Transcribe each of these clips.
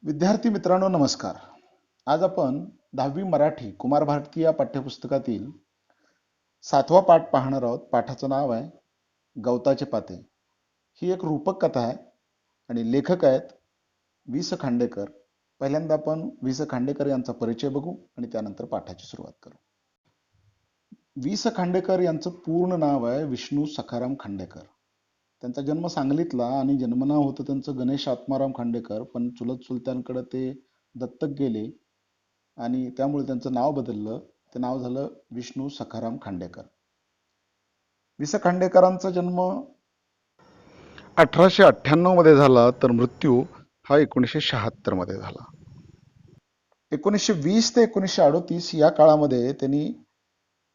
विद्यार्थी मित्रांनो नमस्कार. आज आपण 10वी मराठी कुमार भारती या पाठ्यपुस्तकातील 7वा पाठ पाहणार आहोत. पाठाचं नाव आहे गवताचे पाते. ही एक रूपक कथा आहे आणि लेखक आहेत वि स खांडेकर. पहिल्यांदा आपण वि स खांडेकर यांचा परिचय बघू आणि त्यानंतर पाठाची सुरुवात करू. वि स खांडेकर यांचं पूर्ण नाव आहे विष्णू सखाराम खांडेकर. त्यांचा जन्म सांगलीतला आणि जन्मनाव होतं त्यांचं गणेश आत्माराम खांडेकर, पण चुलत चुलत्यांकडे ते दत्तक गेले आणि त्यामुळे त्यांचं नाव बदललं. ते नाव झालं विष्णू सखाराम खांडेकर. वि स खांडेकरांचा जन्म 1898 मध्ये झाला, तर मृत्यू हा 1976 मध्ये झाला. 1920 ते 1938 या काळामध्ये त्यांनी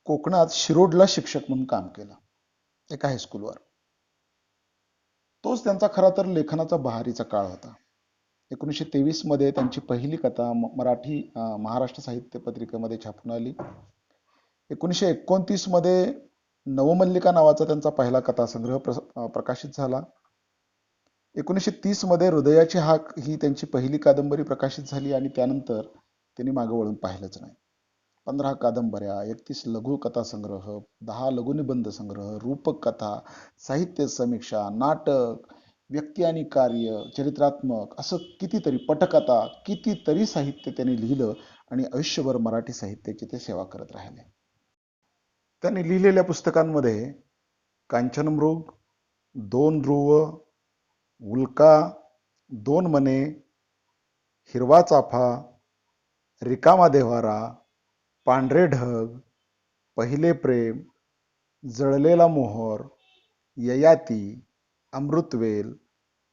कोकणात शिरोडला शिक्षक म्हणून काम केलं एका हायस्कूलवर. तोच त्यांचा खरा तर लेखनाचा बहारीचा काळ होता. 1923 मध्ये त्यांची पहिली कथा मराठी महाराष्ट्र साहित्य पत्रिकेमध्ये छापून आली. 1929 मध्ये नवमल्लिका नावाचा त्यांचा पहिला कथासंग्रह प्रकाशित झाला. 1930 मध्ये हृदयाची हाक ही त्यांची पहिली कादंबरी प्रकाशित झाली आणि त्यानंतर त्यांनी मागे वळून पाहिलंच नाही. 15 कादंबऱ्या, 31 लघु कथासंग्रह, 10 लघुनिबंध संग्रह, रूपक कथा, साहित्य समीक्षा, नाटक, व्यक्ती आणि कार्य, चरित्रात्मक, असं कितीतरी पटकथा, कितीतरी साहित्य त्यांनी लिहिलं आणि आयुष्यभर मराठी साहित्याची ते सेवा करत राहिले. त्यांनी लिहिलेल्या पुस्तकांमध्ये कांचनमृग, 2 ध्रुव, उल्का, 2 मने, हिरवा चाफा, रिकामा देव्हारा, पांढरे ढग, पहिले प्रेम, जळलेला मोहर, ययाती, अमृतवेल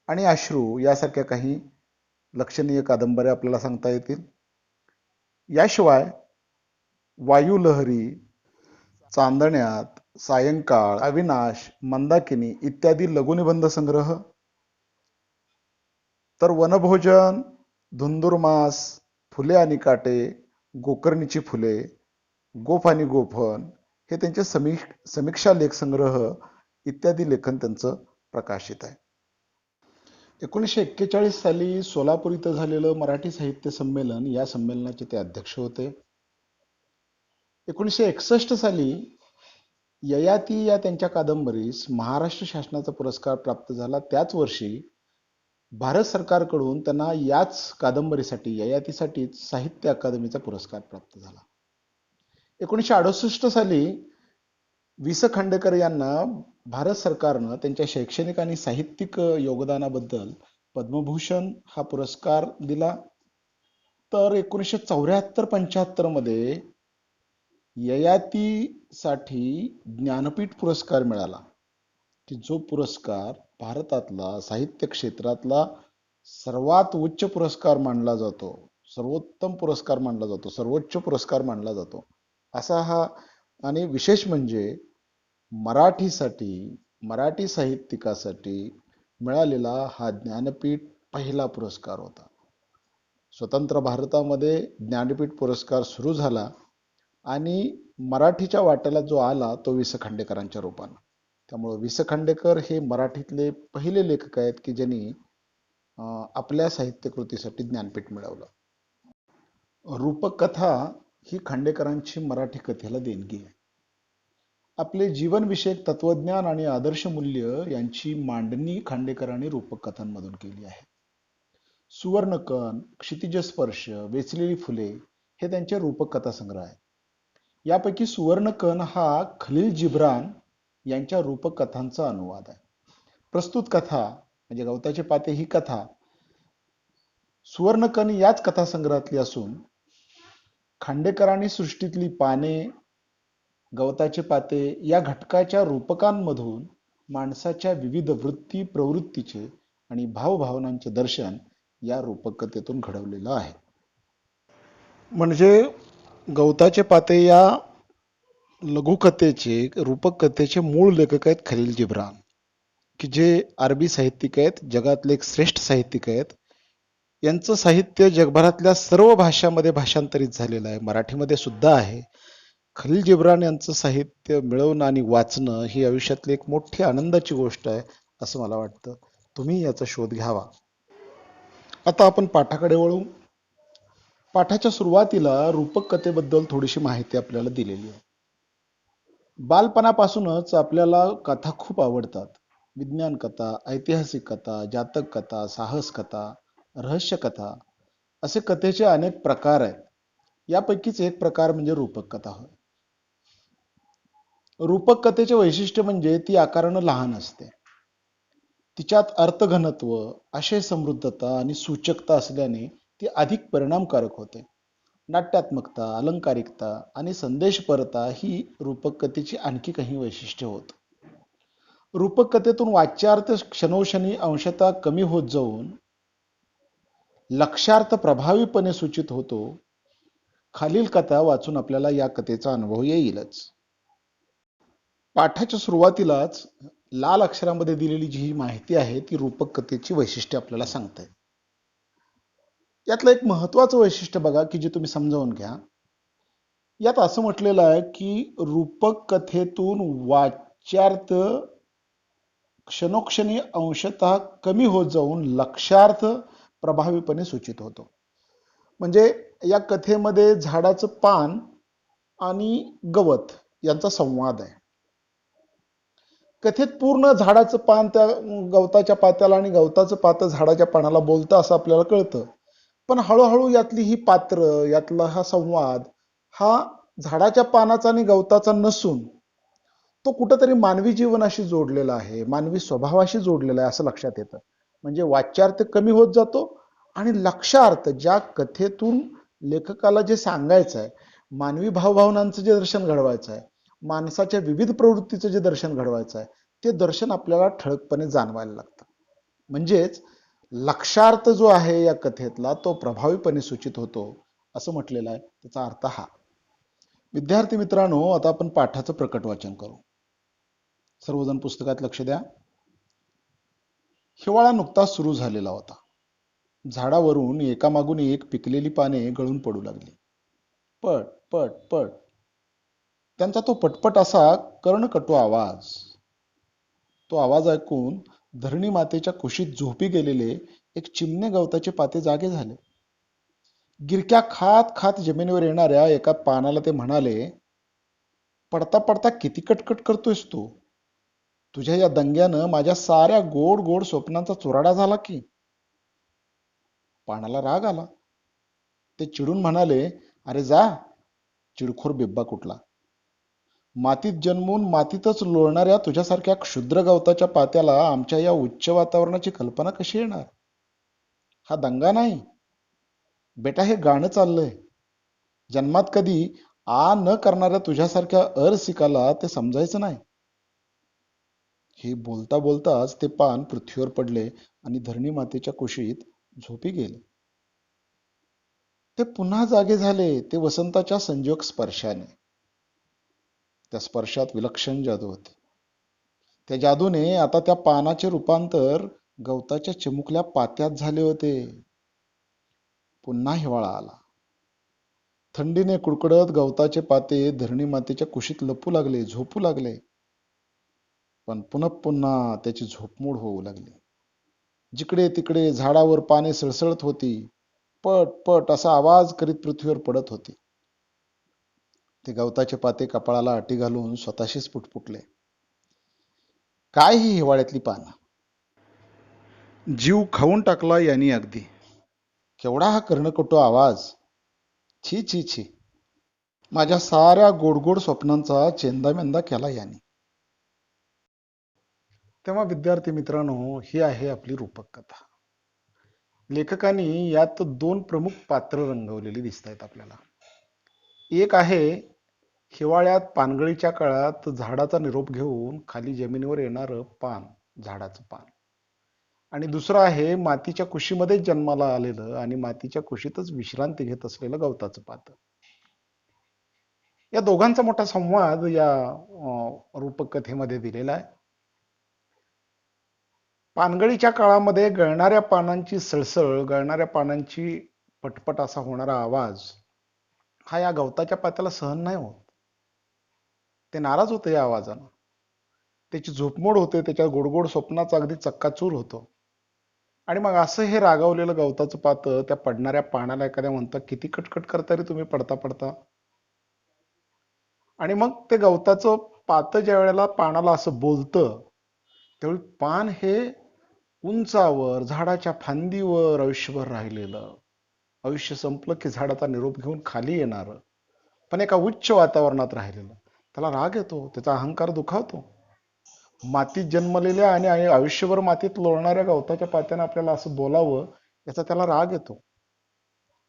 आणि अश्रू यासारख्या काही लक्षणीय कादंबऱ्या आपल्याला सांगता येतील. याशिवाय वायुलहरी, चांदण्यात, सायंकाळ, अविनाश, मंदाकिनी इत्यादी लघुनिबंध संग्रह, तर वनभोजन, धुंदुरमास, फुले आणि काटे, गोकर्णीची फुले, गोफ आणि गोफण हे त्यांचे समीक्षा लेख संग्रह इत्यादी लेखन त्यांचं प्रकाशित आहे. 1941 साली सोलापूर इथं झालेलं मराठी साहित्य संमेलन, या संमेलनाचे ते अध्यक्ष होते. 1961 साली ययाती या त्यांच्या कादंबरीस महाराष्ट्र शासनाचा पुरस्कार प्राप्त झाला. त्याच वर्षी भारत सरकारकडून त्यांना याच कादंबरीसाठी, ययातीसाठी साहित्य अकादमीचा पुरस्कार प्राप्त झाला. 1968 साली वि स खांडेकर यांना भारत सरकारनं त्यांच्या शैक्षणिक आणि साहित्यिक योगदानाबद्दल पद्मभूषण हा पुरस्कार दिला. तर 1974-75 मध्ये ययातीसाठी ज्ञानपीठ पुरस्कार मिळाला, की जो पुरस्कार भारतातला साहित्य क्षेत्रातला सर्वात उच्च पुरस्कार मानला जातो, सर्वोत्तम पुरस्कार मानला जातो, सर्वोच्च पुरस्कार मानला जातो असा हा. आणि विशेष म्हणजे मराठी साहित्यिकासाठी मिळालेला हा ज्ञानपीठ पहिला पुरस्कार होता. स्वतंत्र भारतामध्ये ज्ञानपीठ पुरस्कार सुरू झाला आणि मराठीच्या वाट्याला जो आला तो वि स खांडेकरांच्या रूपानं. त्यामुळे वि स खांडेकर हे मराठीतले पहिले लेखक आहेत की ज्यांनी आपल्या साहित्य कृतीसाठी ज्ञानपीठ मिळवलं. रूपक कथा ही खांडेकरांची मराठी कथेला देणगी आहे. आपले जीवनविषयक तत्वज्ञान आणि आदर्श मूल्य यांची मांडणी खांडेकरांनी रूपक कथांमधून केली आहे. सुवर्णकण, क्षितिजस्पर्श, वेचलेली फुले हे त्यांचे रूपक कथा संग्रह आहेत. यापैकी सुवर्णकण हा खलील जिब्रान यांच्या रूपक कथांचा अनुवाद आहे. प्रस्तुत कथा म्हणजे गवताचे पाते ही कथा सुवर्णकण याच कथासंग्रहातली असून खांडेकरांनी सृष्टीतली पाने, गवताचे पाते या घटकाच्या रूपकांमधून माणसाच्या विविध वृत्ती प्रवृत्तीचे आणि भावभावनांचे दर्शन या रूपक कथेतून घडवलेलं आहे. म्हणजे गवताचे पाते या लघुकथेचे, रूपक कथेचे मूळ लेखक आहेत खलील जिब्रान, की जे अरबी साहित्यिक आहेत, जगातले एक श्रेष्ठ साहित्यिक आहेत. यांचं साहित्य जगभरातल्या सर्व भाषांमध्ये भाषांतरित झालेलं आहे, मराठीमध्ये सुद्धा आहे. खलील जिब्रान यांचं साहित्य मिळवणं आणि वाचणं ही आयुष्यातली एक मोठी आनंदाची गोष्ट आहे असं मला वाटतं. तुम्ही याचा शोध घ्यावा. आता आपण पाठाकडे वळू. पाठाच्या सुरुवातीला रूपक कथेबद्दल थोडीशी माहिती आपल्याला दिलेली आहे. बालपणापासूनच आपल्याला कथा खूप आवडतात. विज्ञान कथा, ऐतिहासिक कथा, जातक कथा, साहस कथा, रहस्य कथा असे कथेचे अनेक प्रकार आहेत. यापैकीच एक प्रकार म्हणजे रूपक कथा होय. रूपक कथेचे वैशिष्ट्य म्हणजे ती आकारानं लहान असते. तिच्यात अर्थघनत्व, आशय समृद्धता आणि सूचकता असल्याने ती अधिक परिणामकारक होते. नाट्यात्मकता, अलंकारिकता आणि संदेशपरता ही रूपक कथेची आणखी काही वैशिष्ट्य होत. रूपक कथेतून वाच्यार्थ क्षणोक्षणी अंशतः कमी होत जाऊन लक्ष्यार्थ प्रभावीपणे सूचित होतो. खालील कथा वाचून आपल्याला या कथेचा अनुभव येईलच. पाठाच्या सुरुवातीलाच लाल अक्षरामध्ये दिलेली जी माहिती आहे ती रूपक कथेची वैशिष्ट्ये आपल्याला सांगते. यातलं एक महत्वाचं वैशिष्ट्य बघा की जे तुम्ही समजावून घ्या. यात असं म्हटलेलं आहे की रूपक कथेतून वाच्यार्थ क्षणोक्षणी अंशतः कमी होत जाऊन लक्ष्यार्थ प्रभावीपणे सूचित होतो. म्हणजे या कथेमध्ये झाडाचं पान आणि गवत यांचा संवाद आहे. कथेत पूर्ण झाडाचं पान त्या गवताच्या पात्याला आणि गवताचं पातं झाडाच्या पानाला बोलतं असं आपल्याला कळतं. पण हळूहळू यातली ही पात्र, यातला हा संवाद हा झाडाच्या पानाचा आणि गवताचा नसून तो कुठंतरी मानवी जीवनाशी जोडलेला आहे, मानवी स्वभावाशी जोडलेला आहे असं लक्षात येतं. म्हणजे वाच्यार्थ कमी होत जातो आणि लक्ष्यार्थ ज्या कथेतून लेखकाला जे सांगायचं आहे, मानवी भावभावनांचं जे दर्शन घडवायचं आहे, माणसाच्या विविध प्रवृत्तीचं जे दर्शन घडवायचं आहे, ते दर्शन आपल्याला ठळकपणे जाणवायला लागतं. म्हणजेच लक्ष्यार्थ जो आहे या कथेतला तो प्रभावीपणे सूचित होतो असं म्हटलेलं आहे. त्याचा अर्थ हा. विद्यार्थी मित्रांनो, आता आपण पाठाचं प्रकट वाचन करू. सर्वजण पुस्तकात लक्ष द्या. हिवाळा नुकताच सुरू झालेला होता. झाडावरून एकामागून एक पिकलेली पाने गळून पडू लागली. पट पट पट. त्यांचा तो पटपट असा कर्णकटू आवाज. तो आवाज ऐकून धरणी मातेच्या कुशीत झोपी गेलेले एक चिमणे गवताचे पाते जागे झाले. गिरक्या खात खात जमिनीवर येणाऱ्या एका पानाला ते म्हणाले, पडता पडता किती कटकट करतोयस तू? तुझ्या या दंग्यानं माझ्या साऱ्या गोड गोड स्वप्नांचा चुराडा झाला की. पानाला राग आला. ते चिडून म्हणाले, अरे जा, चिडखोर बिब्बा कुठला. मातीत जन्मून मातीतच लोळणाऱ्या तुझ्यासारख्या क्षुद्र गवताच्या पात्याला आमच्या या उच्च वातावरणाची कल्पना कशी येणार? हा दंगा नाही बेटा, हे गाणं चाललंय. जन्मात कधी आ न करणाऱ्या तुझ्यासारख्या अरसिकाला ते समजायचं नाही. हे बोलता बोलताच ते पान पृथ्वीवर पडले आणि धरणी मातेच्या कुशीत झोपी गेले. ते पुन्हा जागे झाले, ते वसंताच्या संजोग स्पर्शाने. त्या स्पर्शात विलक्षण जादू होती. त्या जादूने आता त्या पानाचे रूपांतर गवताच्या चिमुकल्या पात्यात झाले होते. पुन्हा हिवाळा आला. थंडीने कुडकुडत गवताचे पाते धरणी मातेच्या कुशीत लपू लागले, झोपू लागले. पण पुन्हा पुन्हा त्याची झोपमोड होऊ लागली. जिकडे तिकडे झाडावर पाने सळसळत होती. पट पट असा आवाज करीत पृथ्वीवर पडत होती. ते गवताचे पाते कपाळाला अटी घालून स्वतःशीच पुटपुटले, काय ही हिवाळ्यातली पानं. जीव खाऊन टाकला यांनी अगदी. केवढा हा कर्णकटू आवाज. छी छी छी. माझ्या साऱ्या गोडगोड स्वप्नांचा चेंदामेंदा केला यांनी. तेव्हा विद्यार्थी मित्रांनो, ही आहे आपली रूपक कथा. लेखकांनी यात दोन प्रमुख पात्र रंगवलेली दिसत आहेत आपल्याला. एक आहे हिवाळ्यात पानगळीच्या काळात झाडाचा निरोप घेऊन खाली जमिनीवर येणारं पान, झाडाचं पान. आणि दुसरं आहे मातीच्या कुशीमध्येच जन्माला आलेलं आणि मातीच्या कुशीतच विश्रांती घेत असलेलं गवताचं पात. या दोघांचा मोठा संवाद या रूपक कथेमध्ये दिलेला आहे. पानगळीच्या काळामध्ये गळणाऱ्या पानांची सळसळ, गळणाऱ्या पानांची पटपट असा होणारा आवाज हा या गवताच्या पात्याला सहन नाही होत. ते नाराज होते या आवाजानं. त्याची झोपमोड होते, त्याच्या गोडगोड स्वप्नाचा अगदी चक्काचूर होतो. आणि मग असं हे रागावलेलं गवताचं पातं त्या पडणाऱ्या पानाला एखाद्या म्हणतं, किती कटकट करता रे तुम्ही पडता पडता. आणि मग ते गवताचं पातं ज्या वेळेला पानाला असं बोलतं, त्यावेळी पान हे उंचावर झाडाच्या फांदीवर आयुष्यभर राहिलेलं, आयुष्य संपलं की झाडाचा निरोप घेऊन खाली येणार, पण एका उच्च वातावरणात राहिलेलं, त्याला राग येतो, त्याचा अहंकार दुखावतो. मातीत जन्मलेल्या आणि आयुष्यभर मातीत लोळणाऱ्या गवताच्या पात्यानं आपल्याला असं बोलावं, याचा त्याला राग येतो.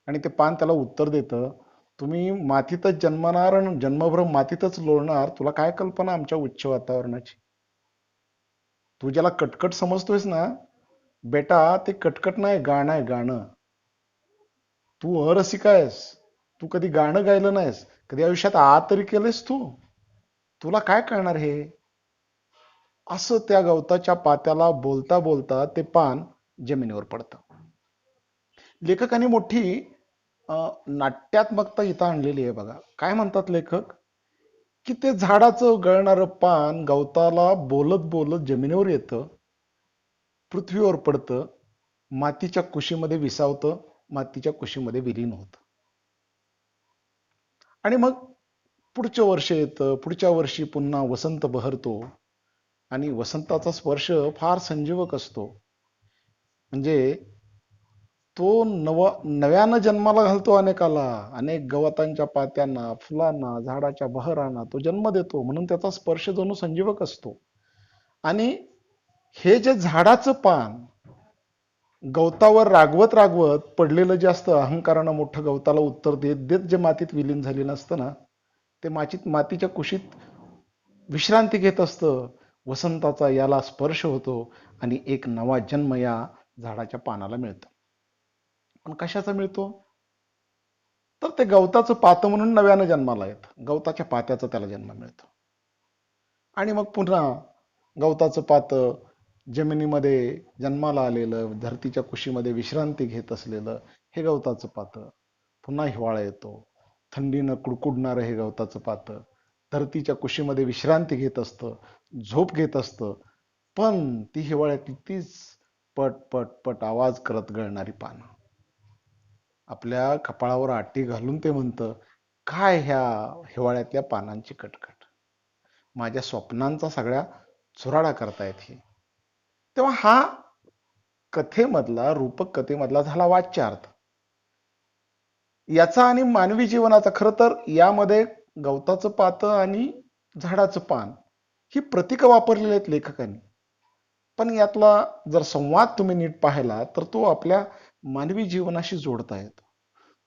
आणि ते पान त्याला उत्तर देतं, तुम्ही मातीतच जन्मणार आणि जन्मभर मातीतच लोळणार, तुला काय कल्पना आमच्या उच्च वातावरणाची. तू ज्याला कटकट समजतोयस ना बेटा, ते कटकट नाही, गाणं आहे गाणं. तू अरसिक आहेस, तू कधी गाणं गायलं नाहीस, कधी आयुष्यात तरी केलंस तू, तुला काय कळणार हे. असं त्या गवताच्या पात्याला बोलता बोलता ते पान जमिनीवर पडतं. लेखकाने मोठी नाट्यात्मकता इथं आणलेली आहे बघा. काय म्हणतात लेखक, की ते झाडाचं गळणारं पान गवताला बोलत बोलत जमिनीवर येतं, पृथ्वीवर पडतं, मातीच्या कुशीमध्ये विसावतं, मातीच्या कुशीमध्ये विलीन होतं. आणि मग पुढचं वर्ष येतं, पुढच्या वर्षी पुन्हा वसंत बहरतो आणि वसंताचा स्पर्श फार संजीवक असतो. म्हणजे तो नव्यानं जन्माला घालतो अनेकाला, अनेक गवतांच्या पात्यांना, फुलांना, झाडाच्या बहरांना तो जन्म देतो, म्हणून त्याचा स्पर्श जणू संजीवक असतो. आणि हे जे झाडाचं पान गवतावर रागवत रागवत पडलेलं जे असतं, अहंकारानं मोठं गवताला उत्तर देत देत जे मातीत विलीन झालेलं असतं ना, ते मातीच्या कुशीत विश्रांती घेत असतं. वसंताचा याला स्पर्श होतो आणि एक नवा जन्म या झाडाच्या पानाला मिळतो. पण कशाचा मिळतो, तर ते गवताचं पातं म्हणून नव्यानं जन्माला येतं, गवताच्या पात्याचा त्याला जन्म मिळतो. आणि मग पुन्हा गवताचं पातं जमिनीमध्ये जन्माला आलेलं, धरतीच्या कुशीमध्ये विश्रांती घेत असलेलं हे गवताचं पातं, पुन्हा हिवाळा येतो, थंडीनं कुडकुडणारं हे गवताचं पातं धरतीच्या कुशीमध्ये विश्रांती घेत असतं, झोप घेत असतं, पण ती हिवाळ्यातली तीच पट पट पट आवाज करत गळणारी पानं. आपल्या कपाळावर आटी घालून ते म्हणतं, काय ह्या हिवाळ्यातल्या पानांची कटकट, माझ्या स्वप्नांचा सगळ्या चुराडा करतायत ही. तेव्हा हा कथेमधला, रूपक कथेमधला झाला वाच्यार्थ. याचा आणि मानवी जीवनाचा, खरं तर यामध्ये गवताचं पातं आणि झाडाचं पान ही प्रतीकं वापरलेली आहेत लेखकांनी. पण यातला जर संवाद तुम्ही नीट पाहिला तर तो आपल्या मानवी जीवनाशी जोडता येतो,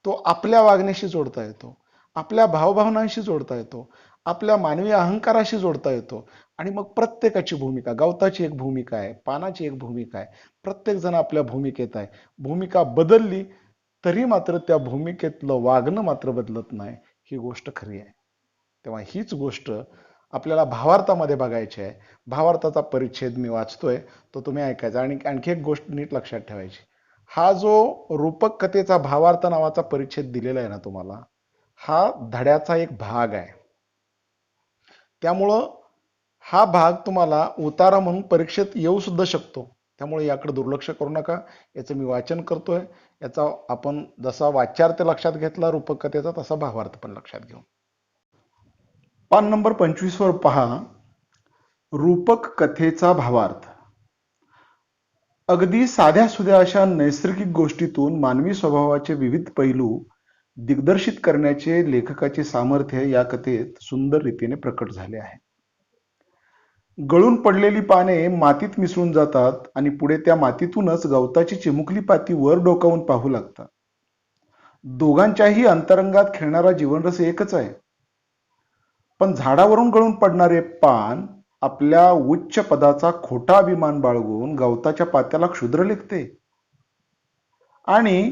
तो आपल्या वागण्याशी जोडता येतो, आपल्या भावभावनांशी जोडता येतो, आपल्या मानवी अहंकाराशी जोडता येतो. आणि मग प्रत्येकाची भूमिका, गवताची एक भूमिका आहे, पानाची एक भूमिका आहे, प्रत्येक जण आपल्या भूमिकेत आहे. भूमिका बदलली तरी मात्र त्या भूमिकेतलं वागणं मात्र बदलत नाही, ही गोष्ट खरी आहे. तेव्हा हीच गोष्ट आपल्याला भावार्थामध्ये बघायची आहे. भावार्थाचा परिच्छेद मी वाचतोय, तो तुम्ही ऐकायचा. आणि आणखी एक गोष्ट नीट लक्षात ठेवायची, हा जो रूपक कथेचा भावार्थ नावाचा परिच्छेद दिलेला आहे ना तुम्हाला, हा धड्याचा एक भाग आहे. त्यामुळं हा भाग तुम्हाला उतारा म्हणून परीक्षेत येऊ सुद्धा शकतो. त्यामुळे याकडे दुर्लक्ष करू नका. याचं मी वाचन करतोय, याचा आपण जसा वाच्यार्थ लक्षात घेतला रूपक कथेचा, तसा भावार्थ पण लक्षात घेऊ. पान नंबर 25 वर पहा, रूपक कथेचा भावार्थ. अगदी साध्या सुध्या अशा नैसर्गिक गोष्टीतून मानवी स्वभावाचे विविध पैलू दिग्दर्शित करण्याचे लेखकाचे सामर्थ्य या कथेत सुंदर रीतीने प्रकट झाले आहे. गळून पडलेली पाने मातीत मिसळून जातात आणि पुढे त्या मातीतूनच गवताची चिमुकली पाती वर डोकावून पाहू लागतात. दोघांच्याही अंतरंगात खेळणारा जीवनरस एकच आहे. पण झाडावरून गळून पडणारे पान आपल्या उच्च पदाचा खोटा अभिमान बाळगून गवताच्या पात्याला क्षुद्र लेखते आणि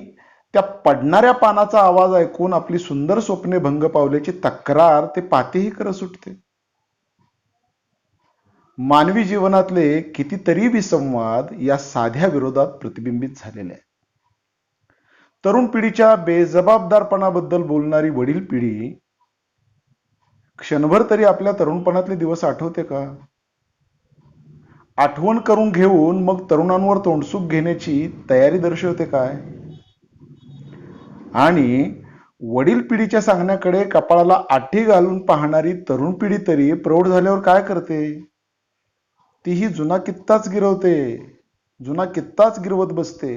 त्या पडणाऱ्या पानाचा आवाज ऐकून आपली सुंदर स्वप्ने भंग पावल्याची तक्रार ते पातेही करत सुटते. मानवी जीवनातले कितीतरी विसंवाद या साध्या विरोधात प्रतिबिंबित झालेले आहेत. तरुण पिढीच्या बेजबाबदारपणाबद्दल बोलणारी वडील पिढी क्षणभर तरी आपल्या तरुणपणातले दिवस आठवते का? आठवण करून घेऊन मग तरुणांवर तोंडसूक घेण्याची तयारी दर्शवते काय? आणि वडील पिढीच्या सांगण्याकडे कपाळाला आठी घालून पाहणारी तरुण पिढी तरी प्रौढ झाल्यावर काय करते? तीही जुना कित्ताच गिरवते, जुना कित्ताच गिरवत बसते.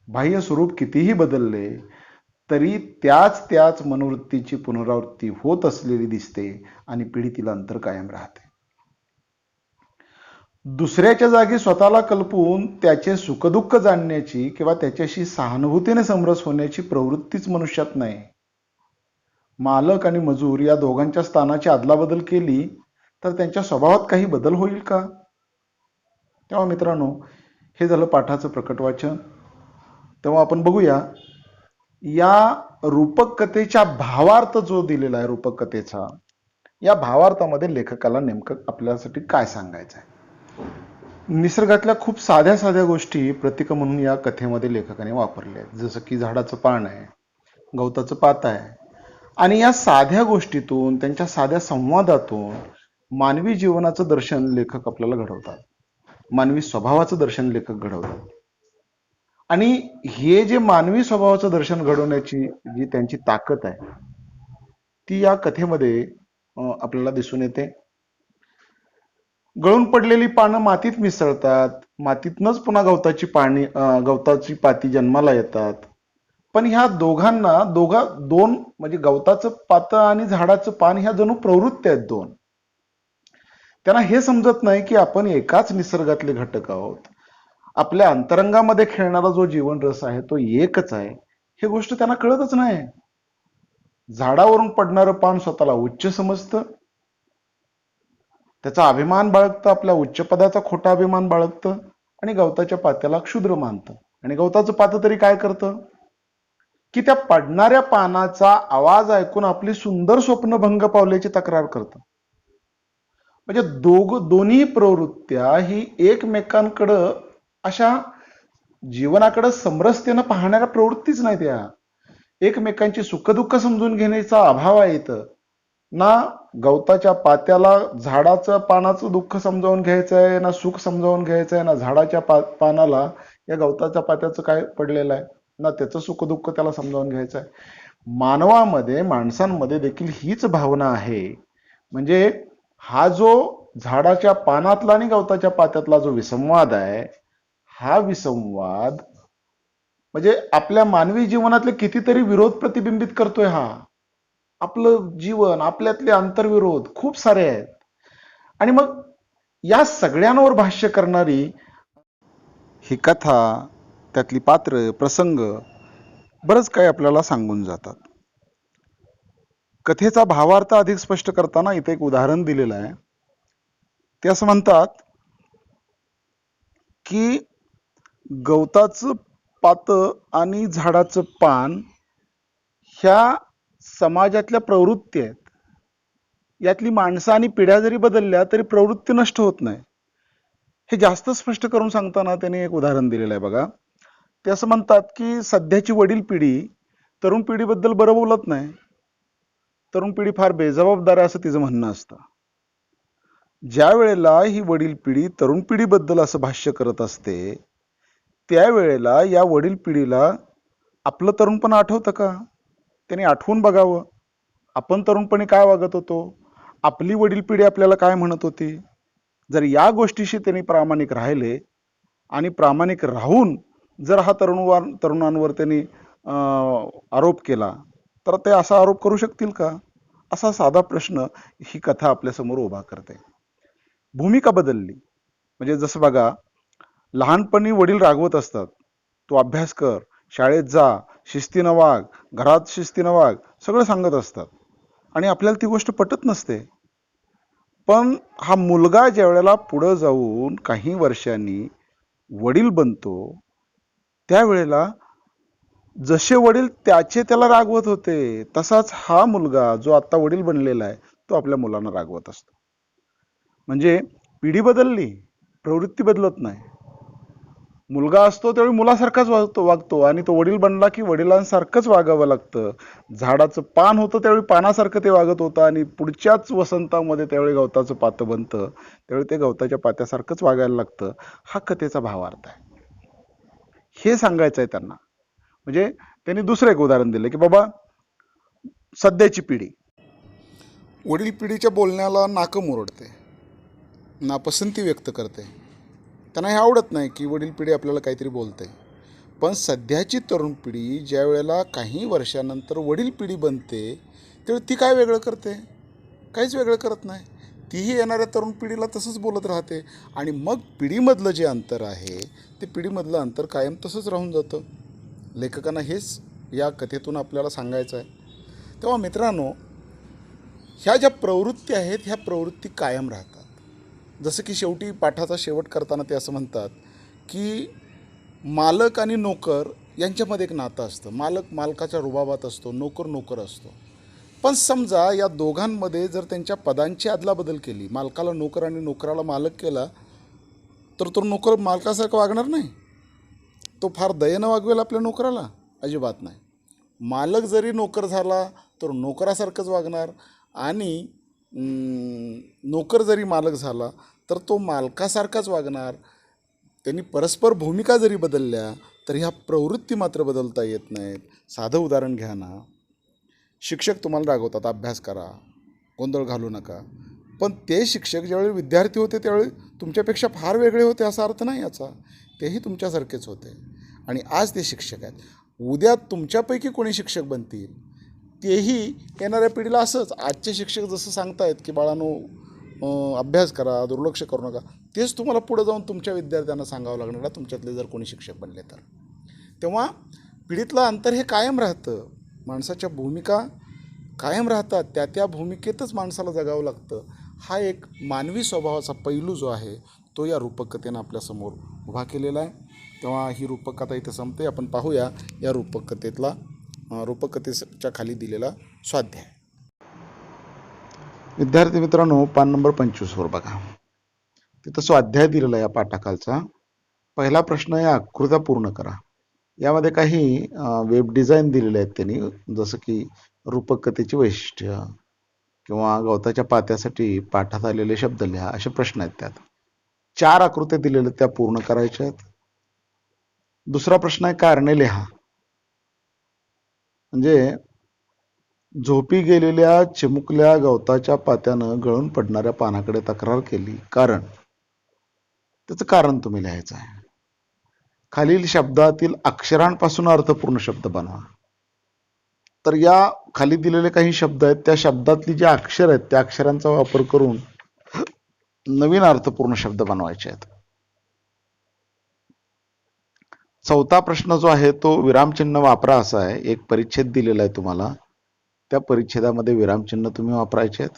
बाह्य स्वरूप कितीही बदलले तरी त्याच मनोवृत्तीची पुनरावृत्ती होत असलेली दिसते आणि पिढी तिला अंतर कायम राहते. दुसऱ्याच्या जागी स्वतःला कल्पून त्याचे सुखदुःख जाणण्याची किंवा त्याच्याशी सहानुभूतीने समरस होण्याची प्रवृत्तीच मनुष्यात नाही. मालक आणि मजूर या दोघांच्या स्थानाची अदलाबदल केली तर त्यांच्या स्वभावात काही बदल होईल का? तेव्हा मित्रांनो, हे झालं पाठाचं प्रकट वाचन. तेव्हा आपण बघूया या रूपक कथेच्या भावार्थ जो दिलेला आहे रूपक कथेचा, या भावार्थामध्ये लेखकाला नेमकं आपल्यासाठी काय सांगायचं आहे. निसर्गातल्या खूप साध्या साध्या गोष्टी प्रतीक म्हणून या कथेमध्ये लेखकाने वापरल्या आहेत. जसं की झाडाचं पान आहे, गवताचं पात आहे. आणि या साध्या गोष्टीतून, त्यांच्या साध्या संवादातून मानवी जीवनाचं दर्शन लेखक आपल्याला घडवतात, मानवी स्वभावाचं दर्शन लेखक घडवतात. आणि हे जे मानवी स्वभावाचं दर्शन घडवण्याची जी त्यांची ताकद आहे ती या कथेमध्ये आपल्याला दिसून येते. गळून पडलेली पानं मातीत मिसळतात, मातीतनच पुन्हा गवताची पाती जन्माला येतात. पण ह्या दोघांना दोन म्हणजे गवताचं पात आणि झाडाचं पान ह्या जणू प्रवृत्ती आहेत दोन. त्यांना हे समजत नाही की आपण एकाच निसर्गातले घटक आहोत. आपल्या अंतरंगामध्ये खेळणारा जो जीवन रस आहे तो एकच आहे, हे गोष्ट त्यांना कळतच नाही. झाडावरून पडणारं पान स्वतःला उच्च समजतं, त्याचा अभिमान बाळगतं, आपल्या उच्च पदाचा खोटा अभिमान बाळगतं आणि गवताच्या पात्याला क्षुद्र मानतं. आणि गवताचं पात तरी काय करतं की त्या पडणाऱ्या पानाचा आवाज ऐकून आपली सुंदर स्वप्न भंग पावल्याची तक्रार करतं. म्हणजे दोन्ही प्रवृत्त्या ही एकमेकांकडं अशा जीवनाकडे समरसतेनं पाहणाऱ्या प्रवृत्तीच नाही. त्या एकमेकांची सुखदुःख समजून घेण्याचा अभाव आहे इथं. ना गवताच्या पात्याला झाडाचं पानाचं दुःख समजावून घ्यायचं आहे, ना सुख समजावून घ्यायचं आहे, ना झाडाच्या पानाला या गवताच्या पात्याचं काय पडलेलं आहे, ना त्याचं सुख दुःख त्याला समजावून घ्यायचं आहे. माणसांमध्ये देखील हीच भावना आहे. म्हणजे हा जो झाडाच्या पानातला आणि गवताच्या पात्यातला जो विसंवाद आहे, हा विसंवाद म्हणजे आपल्या मानवी जीवनातले कितीतरी विरोध प्रतिबिंबित करतोय. आपलं जीवन, आपल्यातले आंतरविरोध खूप सारे आहेत. आणि मग या सगळ्यांवर भाष्य करणारी ही कथा, त्यातली पात्र, प्रसंग बरंच काही आपल्याला सांगून जातात. कथेचा भावार्थ अधिक स्पष्ट करताना इथे एक उदाहरण दिलेलं आहे. ते असं म्हणतात की गवताचं पात आणि झाडाचं पान ह्या समाजातल्या प्रवृत्ती आहेत. यातली माणसं आणि पिढ्या जरी बदलल्या तरी प्रवृत्ती नष्ट होत नाही. हे जास्त स्पष्ट करून सांगताना त्यांनी एक उदाहरण दिलेलं आहे बघा. ते असं म्हणतात की सध्याची वडील पिढी तरुण पिढीबद्दल बरं बोलत नाही. तरुण पिढी फार बेजबाबदार आहे असं तिचं म्हणणं असतं. ज्या वेळेला ही वडील पिढी तरुण पिढीबद्दल असं भाष्य करत असते, त्यावेळेला या वडील पिढीला आपलं तरुणपण आठवतं का? त्यांनी आठवून बघावं. आपण तरुणपणी काय वागत होतो, आपली वडील पिढी आपल्याला काय म्हणत होती. जर या गोष्टीशी त्यांनी प्रामाणिक राहिले आणि प्रामाणिक राहून जर हा तरुणांवर त्यांनी आरोप केला तर ते असा आरोप करू शकतील का? असा साधा प्रश्न ही कथा आपल्यासमोर उभा करते. भूमिका बदलली म्हणजे जसं बघा, लहानपणी वडील रागवत असतात, तू अभ्यास कर, शाळेत जा, शिस्तीनं वाग, घरात शिस्तीनं वाग, सगळं सांगत असतात आणि आपल्याला ती गोष्ट पटत नसते. पण हा मुलगा ज्या वेळेला पुढे जाऊन काही वर्षांनी वडील बनतो, त्यावेळेला जसे वडील त्याला रागवत होते, तसाच हा मुलगा जो आता वडील बनलेला आहे तो आपल्या मुलांना रागवत असतो. म्हणजे पिढी बदलली, प्रवृत्ती बदलत नाही. मुलगा असतो त्यावेळी मुलासारखाच वागतो आणि तो वडील बनला की वडिलांसारखंच वागावं लागतं. झाडाचं पान होतं त्यावेळी पानासारखं ते वागत होतं आणि पुढच्याच वसंतामध्ये त्यावेळी गवताचं पातं बनतं, त्यावेळी ते गवताच्या पात्यासारखंच वागायला लागतं. हा कथेचा भावार्थ आहे. हे सांगायचं आहे त्यांना. म्हणजे त्यांनी दुसरं एक उदाहरण दिलं की बाबा, सध्याची पिढी वडील पिढीच्या बोलण्याला नाकं मुरडते, नापसंती व्यक्त करते. त्यांना हे आवडत नाही की वडील पिढी आपल्याला काहीतरी बोलते. पण सध्याची तरुण पिढी ज्या वेळेला काही वर्षानंतर वडील पिढी बनते त्यावेळी ती काय वेगळं करते? काहीच वेगळं करत नाही. तीही येणाऱ्या तरुण पिढीला तसंच बोलत राहते आणि मग पिढीमधलं जे अंतर आहे ते पिढीमधलं अंतर कायम तसंच राहून जातं. लेखकांना हेच या कथेतून आपल्याला सांगायचं आहे. तेव्हा मित्रांनो, ह्या ज्या प्रवृत्ती आहेत ह्या प्रवृत्ती कायम राहतात. जसं की शेवटी पाठाचा शेवट करताना ते असं म्हणतात की मालक आणि नोकर यांच्यामध्ये एक नातं असतं. मालक मालकाच्या रुबाबात असतो, नोकर नोकर असतो. पण समजा या दोघांमध्ये जर त्यांच्या पदांची अदलाबदल केली, मालकाला नोकर आणि नोकराला मालक केला, तर तो नोकर मालकासारखं वागणार नाही. तो फार दयेनं वागवेल आपल्या नोकराला? अजिबात नाही. मालक जरी नोकर झाला तर नोकरासारखंच वागणार आणि नोकर जरी मालक झाला तर तो मालकासारखाच वागणार. त्यांनी परस्पर भूमिका जरी बदलल्या तर ह्या प्रवृत्ती मात्र बदलता येत नाहीत. साधं उदाहरण घ्या ना, शिक्षक तुम्हाला रागवतात, अभ्यास करा, गोंधळ घालू नका. पण ते शिक्षक ज्यावेळी विद्यार्थी होते त्यावेळी तुमच्यापेक्षा फार वेगळे होते असा अर्थ नाही याचा. तेही तुमच्यासारखेच होते आणि आज ते शिक्षक आहेत. उद्या तुमच्यापैकी कोणी शिक्षक बनतील तेही येणाऱ्या पिढीला असंच, आजचे शिक्षक जसं सांगतायत की बाळांनो अभ्यास करा, दुर्लक्ष करू नका, तेच तुम्हाला पुढं जाऊन तुमच्या विद्यार्थ्यांना सांगावं लागणार आहे तुमच्यातले जर कोणी शिक्षक बनले तर. तेव्हा पिढीतलं अंतर हे कायम राहतं. माणसाच्या भूमिका कायम राहतात, त्या त्या भूमिकेतच माणसाला जगावं लागतं. हा एक मानवी स्वभावाचा पैलू जो आहे तो या रूपकथेनं आपल्यासमोर उभा केलेला आहे. तेव्हा ही रूपकथा इथे संपते. आपण पाहूया या रूपकथेच्या खाली दिलेला स्वाध्याय. विद्यार्थी मित्रांनो, पान नंबर 25वर बघा, तिथं स्वाध्याय दिलेला आहे या पाठाखालचा. पहिला प्रश्न आहे, आकृत्या पूर्ण करा. यामध्ये काही वेब डिझाईन दिलेले आहेत त्यांनी, जसं की रूपकथेची वैशिष्ट्य किंवा गवताच्या पात्यासाठी पाठात आलेले शब्द लिहा, असे प्रश्न आहेत. त्यात 4 आकृत्या दिलेल्या त्या पूर्ण करायच्या आहेत. दुसरा प्रश्न आहे, कारणे लिहा. म्हणजे झोपी गेलेल्या चिमुकल्या गवताच्या पात्यानं गळून पडणाऱ्या पानाकडे तक्रार केली, कारण त्याचं कारण तुम्ही लिहायचं आहे. खालील शब्दातील अक्षरांपासून अर्थपूर्ण शब्द बनवा. तर या खाली दिलेले काही शब्द आहेत, त्या शब्दातली जी अक्षर आहेत त्या अक्षरांचा वापर करून नवीन अर्थपूर्ण शब्द बनवायचे आहेत. चौथा प्रश्न जो आहे तो विरामचिन्ह वापरा असा आहे. एक परिच्छेद दिलेला आहे तुम्हाला, त्या परिच्छेदामध्ये विरामचिन्ह तुम्ही वापरायचे आहेत.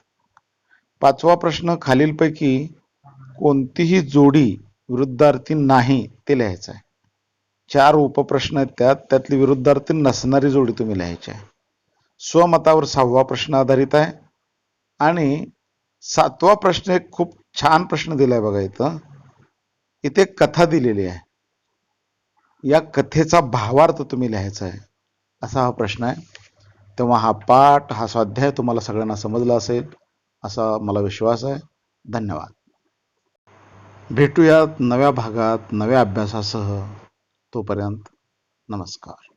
पाचवा प्रश्न, खालीलपैकी कोणतीही जोडी विरुद्धार्थी नाही ते लिहायचं आहे. 4 उपप्रश्न आहेत त्यातली विरुद्धार्थी नसणारी जोडी तुम्ही लिहायची आहे. स्वमतावर 6वा प्रश्न आधारित आहे आणि 7वा प्रश्न एक खूप छान प्रश्न दिलाय बघा. इथे कथा दिलेली आहे, या कथेचा भावार्थ तुम्ही लिहायचा आहे, असा हा प्रश्न आहे. तेव्हा हा पाठ, हा स्वाध्याय तुम्हाला सगळ्यांना समजला असेल असा मला विश्वास आहे. धन्यवाद. भेटूयात नव्या भागात नव्या अभ्यासासह. तोपर्यंत नमस्कार.